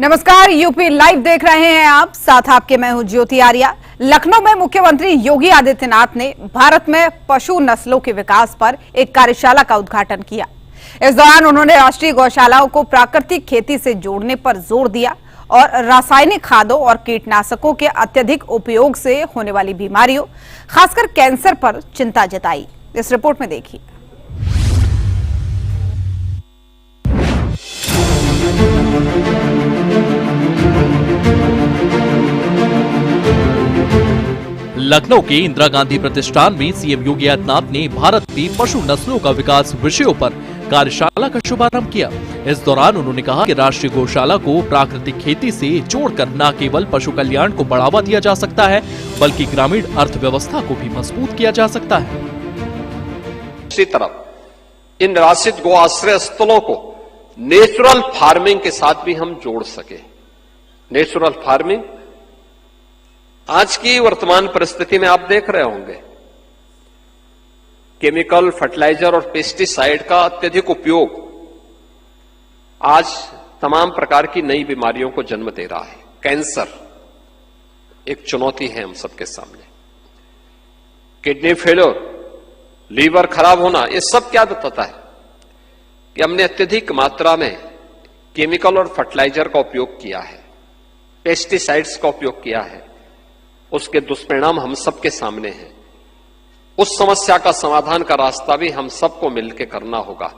नमस्कार, UP live देख रहे हैं आप। साथ आपके मैं हूं ज्योति आर्या। लखनऊ में मुख्यमंत्री योगी आदित्यनाथ ने भारत में पशु नस्लों के विकास पर एक कार्यशाला का उद्घाटन किया। इस दौरान उन्होंने राष्ट्रीय गौशालाओं को प्राकृतिक खेती से जोड़ने पर जोर दिया और रासायनिक खादों और कीटनाशकों के अत्यधिक उपयोग से होने वाली बीमारियों, खासकर कैंसर पर चिंता जताई। इस रिपोर्ट में देखिए। लखनऊ के इंदिरा गांधी प्रतिष्ठान में सीएम योगी आदित्यनाथ ने भारत में पशु नस्लों का विकास विषयों पर कार्यशाला का शुभारंभ किया। इस दौरान उन्होंने कहा कि राष्ट्रीय गौशाला को प्राकृतिक खेती से जोड़कर न केवल पशु कल्याण को बढ़ावा दिया जा सकता है, बल्कि ग्रामीण अर्थव्यवस्था को भी मजबूत किया जा सकता है। इसी तरफ इन निराश्रित गो आश्रय स्थलों को नेचुरल फार्मिंग के साथ भी हम जोड़ सके। नेचुरल फार्मिंग आज की वर्तमान परिस्थिति में आप देख रहे होंगे, केमिकल, फर्टिलाइजर और पेस्टिसाइड का अत्यधिक उपयोग आज तमाम प्रकार की नई बीमारियों को जन्म दे रहा है। कैंसर एक चुनौती है हम सबके सामने, किडनी फेलियर, लीवर खराब होना, ये सब क्या बताता है कि हमने अत्यधिक मात्रा में केमिकल और फर्टिलाइजर का उपयोग किया है, पेस्टिसाइड्स का उपयोग किया है। उसके दुष्परिणाम हम सबके सामने हैं। उस समस्या का समाधान का रास्ता भी हम सबको मिलकर करना होगा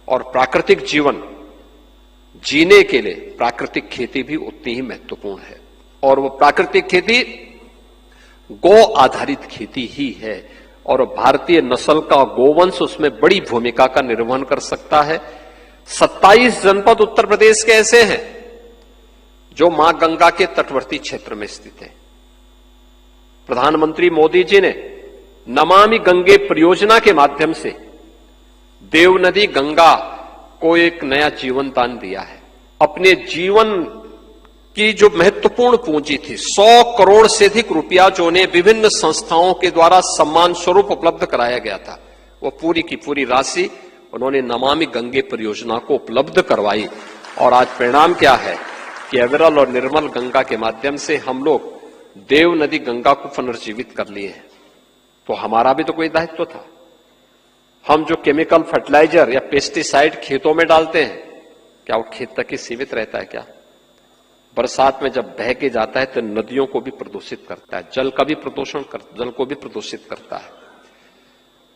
और प्राकृतिक जीवन जीने के लिए प्राकृतिक खेती भी उतनी ही महत्वपूर्ण है। और वो प्राकृतिक खेती गौ आधारित खेती ही है और भारतीय नस्ल का गोवंश उसमें बड़ी भूमिका का निर्वहन कर सकता है। 27 जनपद उत्तर प्रदेश के ऐसे हैं जो मां गंगा के तटवर्ती क्षेत्र में स्थित हैं। प्रधानमंत्री मोदी जी ने नमामि गंगे परियोजना के माध्यम से देव नदी गंगा को एक नया जीवन दान दिया है। अपने जीवन की जो महत्वपूर्ण पूंजी थी, 100 करोड़ से अधिक रुपया जो उन्हें विभिन्न संस्थाओं के द्वारा सम्मान स्वरूप उपलब्ध कराया गया था, वो पूरी की पूरी राशि उन्होंने नमामि गंगे परियोजना को उपलब्ध करवाई। और आज परिणाम क्या है कि अविरल और निर्मल गंगा के माध्यम से हम लोग देव नदी गंगा को पुनर्जीवित कर लिए हैं। तो हमारा भी तो कोई दायित्व था। हम जो केमिकल, फर्टिलाइजर या पेस्टिसाइड खेतों में डालते हैं, क्या वो खेत तक ही सीमित रहता है? क्या बरसात में जब बह के जाता है तो नदियों को भी प्रदूषित करता है, जल को भी प्रदूषित करता है।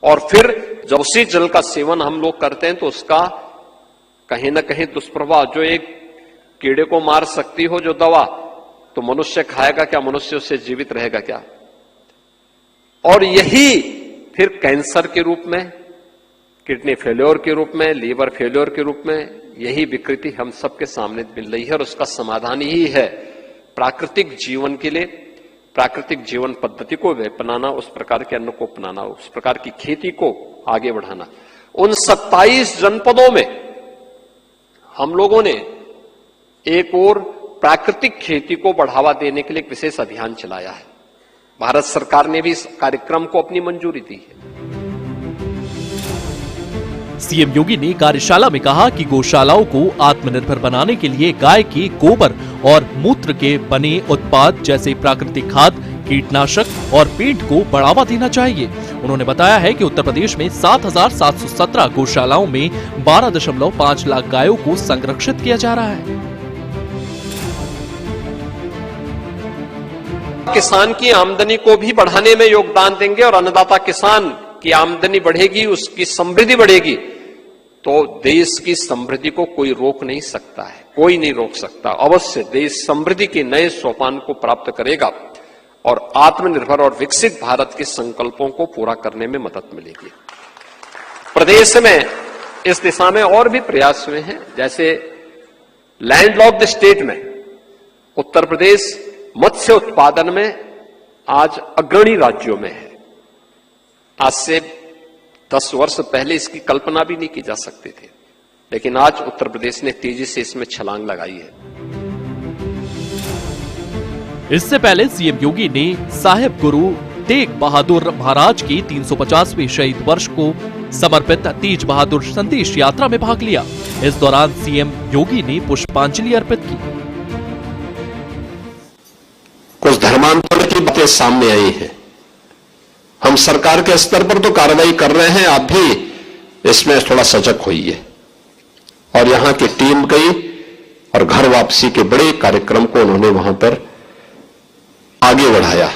और फिर जब उसी जल का सेवन हम लोग करते हैं तो उसका कहीं ना कहीं दुष्प्रभाव, जो एक कीड़े को मार सकती हो जो दवा, तो मनुष्य खाएगा क्या? मनुष्य उससे जीवित रहेगा क्या? और यही फिर कैंसर के रूप में, किडनी फेलियर के रूप में, लीवर फेलियर के रूप में यही विकृति हम सबके सामने मिल रही है। और उसका समाधान यही है प्राकृतिक जीवन के लिए, प्राकृतिक जीवन पद्धति को अपनाना, उस प्रकार के अन्न को अपनाना, उस प्रकार की खेती को आगे बढ़ाना। उन 27 जनपदों में हम लोगों ने एक और प्राकृतिक खेती को बढ़ावा देने के लिए एक विशेष अभियान चलाया है। भारत सरकार ने भी इस कार्यक्रम को अपनी मंजूरी दी है। सीएम योगी ने कार्यशाला में कहा कि गौशालाओं को आत्मनिर्भर बनाने के लिए गाय के गोबर और मूत्र के बने उत्पाद जैसे प्राकृतिक खाद, कीटनाशक और पेंट को बढ़ावा देना चाहिए। उन्होंने बताया है कि उत्तर प्रदेश में 7,717 गौशालाओं में 12.5 लाख गायों को संरक्षित किया जा रहा है। किसान की आमदनी को भी बढ़ाने में योगदान देंगे और अन्नदाता किसान की आमदनी बढ़ेगी, उसकी समृद्धि बढ़ेगी, तो देश की समृद्धि को कोई रोक नहीं सकता है, कोई नहीं रोक सकता। अवश्य देश समृद्धि के नए सोपान को प्राप्त करेगा और आत्मनिर्भर और विकसित भारत के संकल्पों को पूरा करने में मदद मिलेगी। प्रदेश में इस दिशा में और भी प्रयास हुए हैं। जैसे लैंडलॉक्ड स्टेट में उत्तर प्रदेश मत्स्य उत्पादन में आज अग्रणी राज्यों में है। आज से 10 वर्ष पहले इसकी कल्पना भी नहीं की जा सकती थी, लेकिन आज उत्तर प्रदेश ने तेजी से इसमें छलांग लगाई है। इससे पहले सीएम योगी ने साहिब गुरु तेग बहादुर महाराज की 350वें शहीद वर्ष को समर्पित तेज बहादुर संदेश यात्रा में भाग लिया। इस दौरान सीएम योगी ने पुष्पांजलि अर्पित की। धर्मांतरण की बातें सामने आई हैं। हम सरकार के स्तर पर तो कार्रवाई कर रहे हैं, आप भी इसमें थोड़ा सजग होइए। और यहां की टीम गई और घर वापसी के बड़े कार्यक्रम को उन्होंने वहां पर आगे बढ़ाया।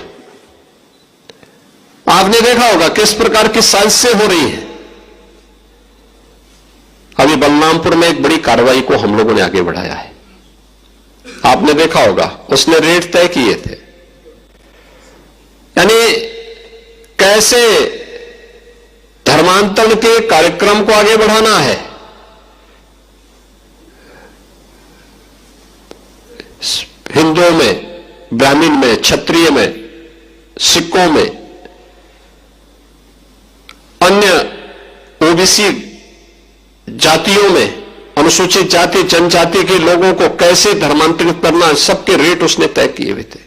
आपने देखा होगा किस प्रकार की साजिशें हो रही हैं। अभी बलरामपुर में एक बड़ी कार्रवाई को हम लोगों ने आगे बढ़ाया है, आपने देखा होगा, उसने रेट तय किए थे। यानी कैसे धर्मांतरण के कार्यक्रम को आगे बढ़ाना है, हिंदुओं में, ब्राह्मण में, क्षत्रिय में, सिखों में, अन्य ओबीसी जातियों में, अनुसूचित जाति जनजाति के लोगों को कैसे धर्मांतरित करना, सबके रेट उसने तय किए हुए थे।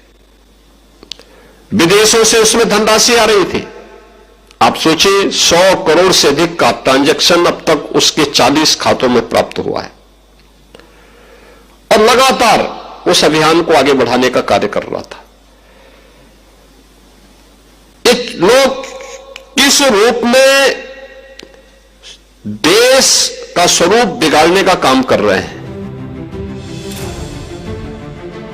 विदेशों से उसमें धनराशि आ रही थी। आप सोचिए 100 करोड़ से अधिक का ट्रांजैक्शन अब तक उसके 40 खातों में प्राप्त हुआ है और लगातार उस अभियान को आगे बढ़ाने का कार्य कर रहा था। एक लोग किस रूप में देश का स्वरूप बिगाड़ने का काम कर रहे हैं।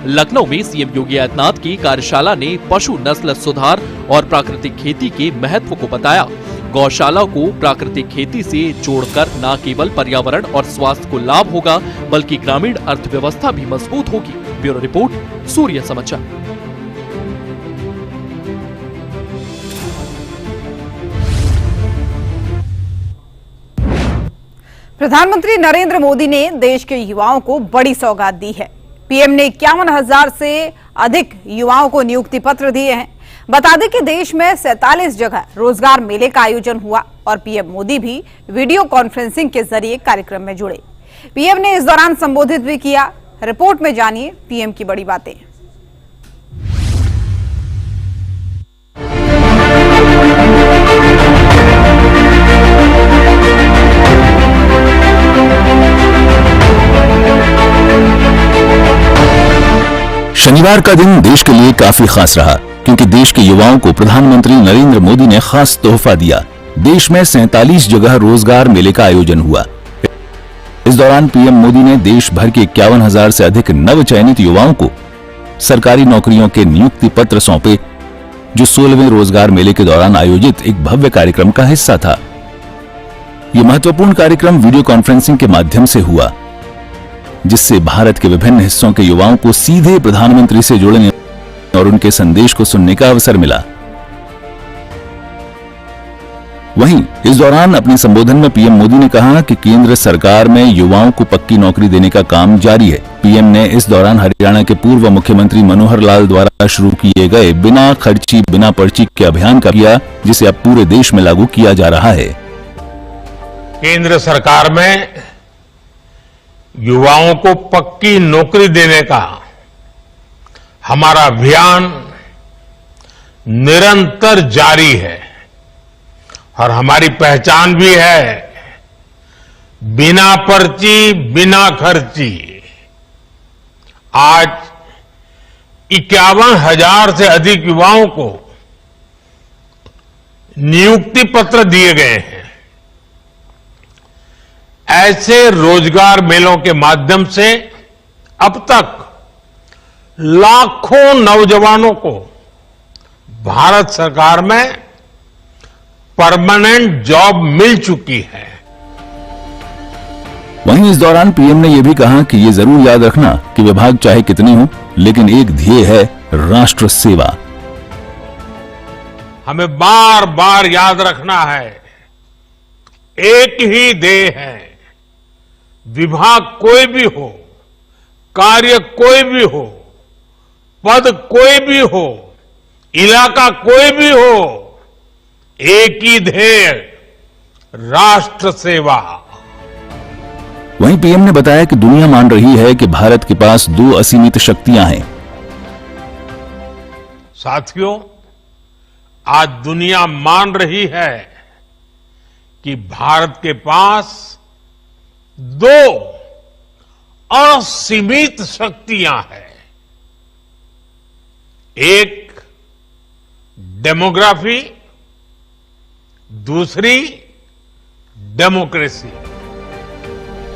लखनऊ में सीएम योगी आदित्यनाथ की कार्यशाला ने पशु नस्ल सुधार और प्राकृतिक खेती के महत्व को बताया। गौशाला को प्राकृतिक खेती से जोड़कर न केवल पर्यावरण और स्वास्थ्य को लाभ होगा, बल्कि ग्रामीण अर्थव्यवस्था भी मजबूत होगी। ब्यूरो रिपोर्ट, सूर्य समाचार। प्रधानमंत्री नरेंद्र मोदी ने देश के युवाओं को बड़ी सौगात दी है। पीएम ने 51,000 से अधिक युवाओं को नियुक्ति पत्र दिए हैं। बता दें कि देश में 47 जगह रोजगार मेले का आयोजन हुआ और पीएम मोदी भी वीडियो कॉन्फ्रेंसिंग के जरिए कार्यक्रम में जुड़े। पीएम ने इस दौरान संबोधित भी किया। रिपोर्ट में जानिए पीएम की बड़ी बातें। शनिवार का दिन देश के लिए काफी खास रहा, क्योंकि देश के युवाओं को प्रधानमंत्री नरेंद्र मोदी ने खास तोहफा दिया। देश में 47 जगह रोजगार मेले का आयोजन हुआ। इस दौरान पीएम मोदी ने देश भर के 51,000 से अधिक नव चयनित युवाओं को सरकारी नौकरियों के नियुक्ति पत्र सौंपे, जो 16वें रोजगार मेले के दौरान आयोजित एक भव्य कार्यक्रम का हिस्सा था। यह महत्वपूर्ण कार्यक्रम वीडियो कॉन्फ्रेंसिंग के माध्यम से हुआ, जिससे भारत के विभिन्न हिस्सों के युवाओं को सीधे प्रधानमंत्री से जुड़ने और उनके संदेश को सुनने का अवसर मिला। वहीं इस दौरान अपने संबोधन में पीएम मोदी ने कहा कि केंद्र सरकार में युवाओं को पक्की नौकरी देने का काम जारी है। पीएम ने इस दौरान हरियाणा के पूर्व मुख्यमंत्री मनोहर लाल द्वारा शुरू किए गए बिना खर्ची बिना पर्ची के अभियान का किया, जिसे अब पूरे देश में लागू किया जा रहा है। केंद्र सरकार में युवाओं को पक्की नौकरी देने का हमारा अभियान निरंतर जारी है और हमारी पहचान भी है बिना पर्ची बिना खर्ची। आज 51,000 से अधिक युवाओं को नियुक्ति पत्र दिए गए हैं। ऐसे रोजगार मेलों के माध्यम से अब तक लाखों नौजवानों को भारत सरकार में परमानेंट जॉब मिल चुकी है। वहीं इस दौरान पीएम ने यह भी कहा कि ये जरूर याद रखना कि विभाग चाहे कितने हों, लेकिन एक ध्येय है राष्ट्र सेवा। हमें बार बार याद रखना है, एक ही ध्येय है। विभाग कोई भी हो, कार्य कोई भी हो, पद कोई भी हो, इलाका कोई भी हो, एक ही ध्येय राष्ट्र सेवा। वहीं पीएम ने बताया कि दुनिया मान रही है कि भारत के पास 2 असीमित शक्तियां हैं। साथियों, आज दुनिया मान रही है कि भारत के पास 2 असीमित शक्तियां हैं। एक डेमोग्राफी, दूसरी डेमोक्रेसी।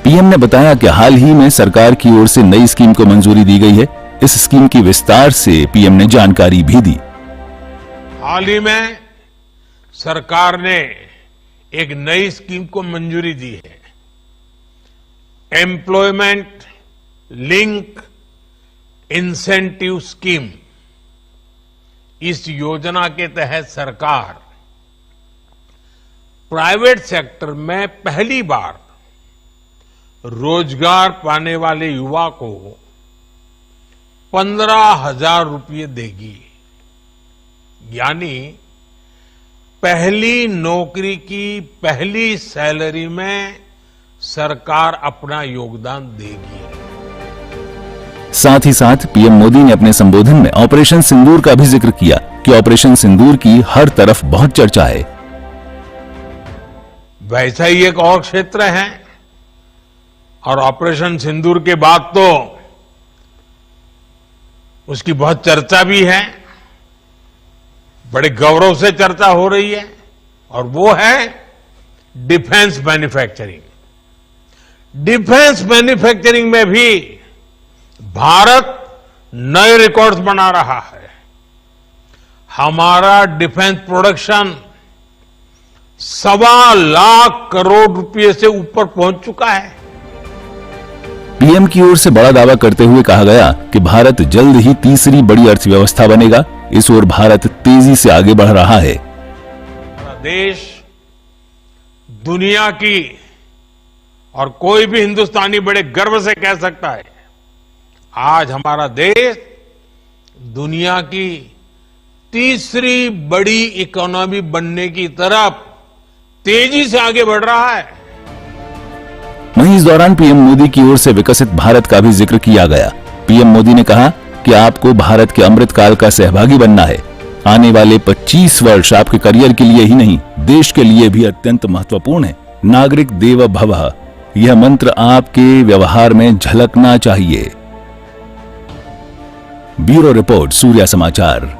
पीएम ने बताया कि हाल ही में सरकार की ओर से नई स्कीम को मंजूरी दी गई है। इस स्कीम की विस्तार से पीएम ने जानकारी भी दी। हाल ही में सरकार ने एक नई स्कीम को मंजूरी दी है, एम्प्लॉयमेंट लिंक इंसेंटिव स्कीम। इस योजना के तहत सरकार प्राइवेट सेक्टर में पहली बार रोजगार पाने वाले युवा को 15,000 रुपये देगी। यानी पहली नौकरी की पहली सैलरी में सरकार अपना योगदान देगी। साथ ही साथ पीएम मोदी ने अपने संबोधन में ऑपरेशन सिंदूर का भी जिक्र किया कि ऑपरेशन सिंदूर की हर तरफ बहुत चर्चा है। वैसा ही एक और क्षेत्र है और ऑपरेशन सिंदूर के बाद तो उसकी बहुत चर्चा भी है, बड़े गौरव से चर्चा हो रही है, और वो है डिफेंस मैन्युफैक्चरिंग। डिफेंस मैन्युफैक्चरिंग में भी भारत नए रिकॉर्ड्स बना रहा है। हमारा डिफेंस प्रोडक्शन 1.25 लाख करोड़ रुपए से ऊपर पहुंच चुका है। पीएम की ओर से बड़ा दावा करते हुए कहा गया कि भारत जल्द ही तीसरी बड़ी अर्थव्यवस्था बनेगा। इस ओर भारत तेजी से आगे बढ़ रहा है। हमारा देश दुनिया की, और कोई भी हिंदुस्तानी बड़े गर्व से कह सकता है, आज हमारा देश दुनिया की तीसरी बड़ी इकोनॉमी बनने की तरफ तेजी से आगे बढ़ रहा है। वहीं इस दौरान पीएम मोदी की ओर से विकसित भारत का भी जिक्र किया गया। पीएम मोदी ने कहा कि आपको भारत के अमृत काल का सहभागी बनना है। आने वाले 25 वर्ष आपके करियर के लिए ही नहीं, देश के लिए भी अत्यंत महत्वपूर्ण है। नागरिक देवो भवः, यह मंत्र आपके व्यवहार में झलकना चाहिए। ब्यूरो रिपोर्ट, सूर्या समाचार।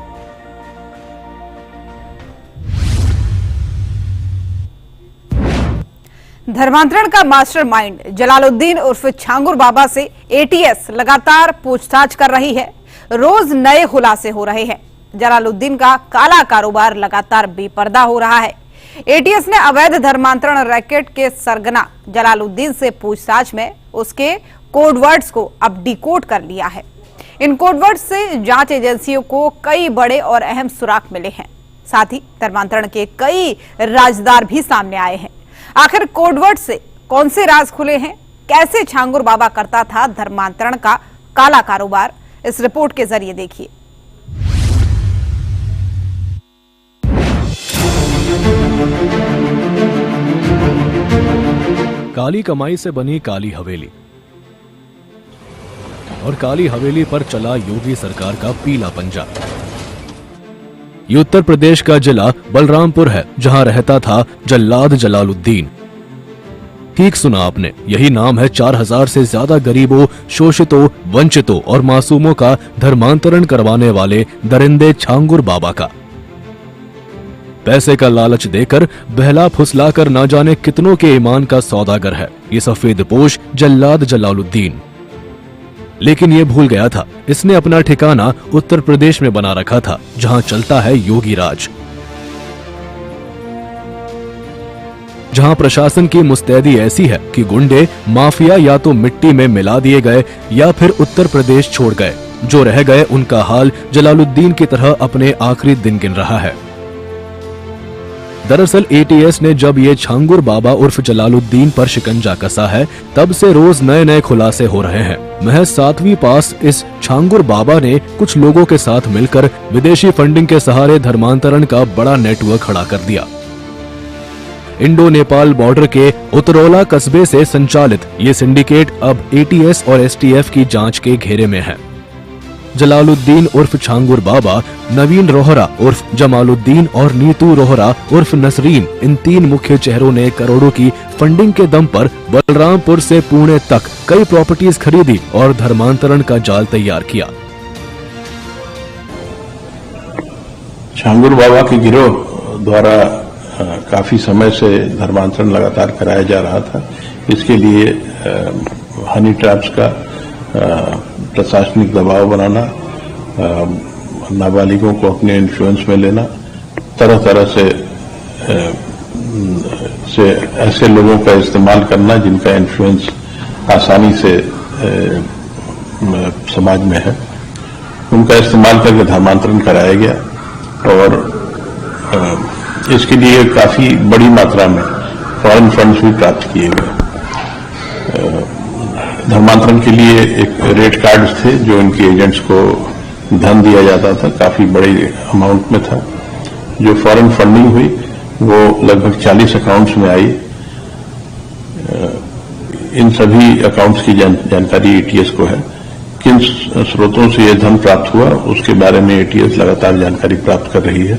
धर्मांतरण का मास्टरमाइंड जलालुद्दीन उर्फ छांगुर बाबा से एटीएस लगातार पूछताछ कर रही है। रोज नए खुलासे हो रहे हैं। जलालुद्दीन का काला कारोबार लगातार बेपर्दा हो रहा है। एटीएस ने अवैध धर्मांतरण रैकेट के सरगना जलालुद्दीन से पूछताछ में उसके कोडवर्ड्स को अब डिकोड कर लिया है। इन कोडवर्ड्स से जांच एजेंसियों को कई बड़े और अहम सुराग मिले हैं। साथ ही धर्मांतरण के कई राजदार भी सामने आए हैं। आखिर कोडवर्ड से कौन से राज खुले हैं? कैसे छांगुर बाबा करता था धर्मांतरण का काला कारोबार? इस रिपोर्ट के जरिए देखिए। काली कमाई से बनी काली हवेली, और काली हवेली पर चला योगी सरकार का पीला पंजा। ये उत्तर प्रदेश का जिला बलरामपुर है, जहां रहता था जल्लाद जलालुद्दीन। ठीक सुना आपने, यही नाम है 4000 से ज्यादा गरीबों, शोषितों, वंचितों और मासूमों का धर्मांतरण करवाने वाले दरिंदे छांगुर बाबा का। पैसे का लालच देकर बहला फुसलाकर ना जाने कितनों के ईमान का सौदागर है ये सफेदपोश जल्लाद जलालुद्दीन। लेकिन ये भूल गया था, इसने अपना ठिकाना उत्तर प्रदेश में बना रखा था, जहां चलता है योगी राज, जहां प्रशासन की मुस्तैदी ऐसी है कि गुंडे माफिया या तो मिट्टी में मिला दिए गए या फिर उत्तर प्रदेश छोड़ गए। जो रह गए उनका हाल जलालुद्दीन की तरह अपने आखिरी दिन गिन रहा है। दरअसल एटीएस ने जब ये छांगुर बाबा उर्फ जलालुद्दीन पर शिकंजा कसा है, तब से रोज नए नए खुलासे हो रहे हैं। महज 7वीं पास इस छांगुर बाबा ने कुछ लोगों के साथ मिलकर विदेशी फंडिंग के सहारे धर्मांतरण का बड़ा नेटवर्क खड़ा कर दिया। इंडो नेपाल बॉर्डर के उतरौला कस्बे से संचालित ये सिंडिकेट अब एटीएस और एसटीएफ की जांच के घेरे में है। जलालुद्दीन उर्फ छांगुर बाबा, नवीन रोहरा उर्फ जमालुद्दीन और नीतू रोहरा उर्फ नसरीन, इन 3 मुख्य चेहरों ने करोड़ों की फंडिंग के दम पर बलरामपुर से पुणे तक कई प्रॉपर्टीज खरीदी और धर्मांतरण का जाल तैयार किया। छांगुर बाबा के गिरोह द्वारा काफी समय से धर्मांतरण लगातार कराया जा रहा था। इसके लिए हनी ट्रैप्स का प्रशासनिक दबाव बनाना, नाबालिगों को अपने इन्फ्लुएंस में लेना, तरह तरह से ऐसे लोगों का इस्तेमाल करना जिनका इन्फ्लुएंस आसानी से समाज में है, उनका इस्तेमाल करके धर्मांतरण कराया गया और इसके लिए काफी बड़ी मात्रा में फॉरेन फंड्स भी प्राप्त किए गए। धर्मांतरण के लिए एक रेट कार्ड्स थे जो इनके एजेंट्स को धन दिया जाता था, काफी बड़ी अमाउंट में था। जो फॉरेन फंडिंग हुई वो लगभग 40 अकाउंट्स में आई। इन सभी अकाउंट्स की जानकारी एटीएस को है। किन स्रोतों से यह धन प्राप्त हुआ उसके बारे में एटीएस लगातार जानकारी प्राप्त कर रही है।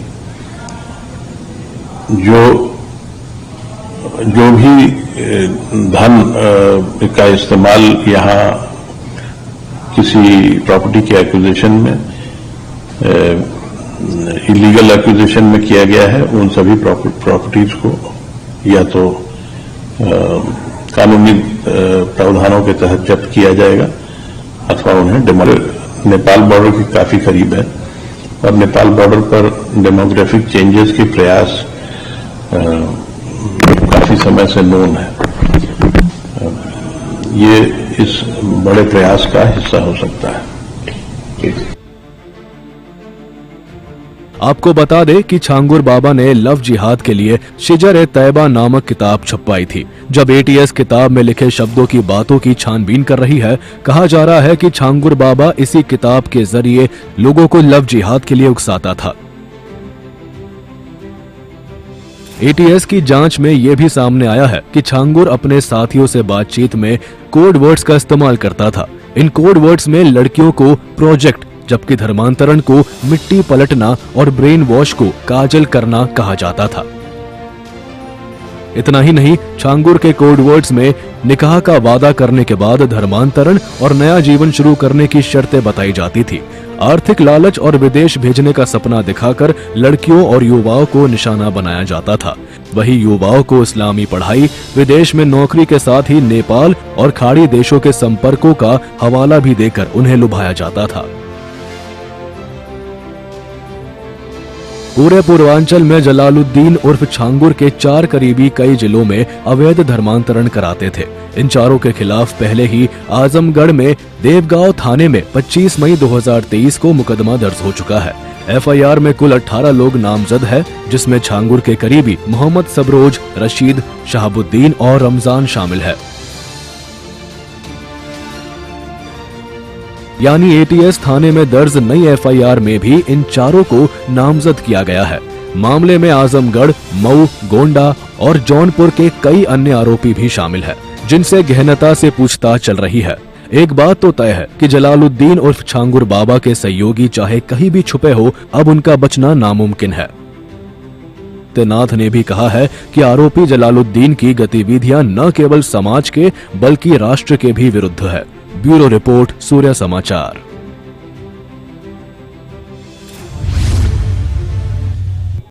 जो भी धन का इस्तेमाल यहाँ किसी प्रॉपर्टी के एक्विजिशन में, इलीगल एक्विजिशन में किया गया है, उन सभी प्रॉपर्टीज को या तो कानूनी प्रावधानों के तहत जब्त किया जाएगा अथवा उन्हें नेपाल बॉर्डर के काफी करीब है और नेपाल बॉर्डर पर डेमोग्राफिक चेंजेस के प्रयास काफी समय से नोन है। ये इस बड़े प्रयास का हिस्सा हो सकता है। आपको बता दें कि छांगुर बाबा ने लव जिहाद के लिए शिजर-ए-तैबा नामक किताब छपवाई थी। जब एटीएस किताब में लिखे शब्दों की बातों की छानबीन कर रही है, कहा जा रहा है कि छांगुर बाबा इसी किताब के जरिए लोगों को लव जिहाद के लिए उकसाता था। एटीएस की जांच में यह भी सामने आया है कि छांगुर अपने साथियों से बातचीत में कोड वर्ड्स का इस्तेमाल करता था। इन कोड वर्ड्स में लड़कियों को प्रोजेक्ट, जबकि धर्मांतरण को मिट्टी पलटना और ब्रेन वॉश को काजल करना कहा जाता था। इतना ही नहीं, छांगुर के कोड वर्ड्स में निकाह का वादा करने के बाद धर्मांतरण और नया जीवन शुरू करने की शर्तें बताई जाती थी। आर्थिक लालच और विदेश भेजने का सपना दिखाकर लड़कियों और युवाओं को निशाना बनाया जाता था। वही युवाओं को इस्लामी पढ़ाई, विदेश में नौकरी के साथ ही नेपाल और खाड़ी देशों के संपर्कों का हवाला भी देकर उन्हें लुभाया जाता था। पूरे पूर्वांचल में जलालुद्दीन उर्फ छांगुर के 4 करीबी कई जिलों में अवैध धर्मांतरण कराते थे। इन चारों के खिलाफ पहले ही आजमगढ़ में देवगांव थाने में 25 मई 2023 को मुकदमा दर्ज हो चुका है। एफआईआर में कुल 18 लोग नामजद है, जिसमें छांगुर के करीबी मोहम्मद सबरोज, रशीद, शहाबुद्दीन और रमजान शामिल है। यानी एटीएस थाने में दर्ज नई एफआईआर में भी इन चारों को नामजद किया गया है। मामले में आजमगढ़, मऊ, गोंडा और जौनपुर के कई अन्य आरोपी भी शामिल हैं, जिनसे गहनता से पूछताछ चल रही है। एक बात तो तय है कि जलालुद्दीन उर्फ छांगुर बाबा के सहयोगी चाहे कहीं भी छुपे हो, अब उनका बचना नामुमकिन है। नाथ ने भी कहा है कि आरोपी जलालुद्दीन की गतिविधियां न केवल समाज के बल्कि राष्ट्र के भी विरुद्ध है। ब्यूरो रिपोर्ट, सूर्य समाचार।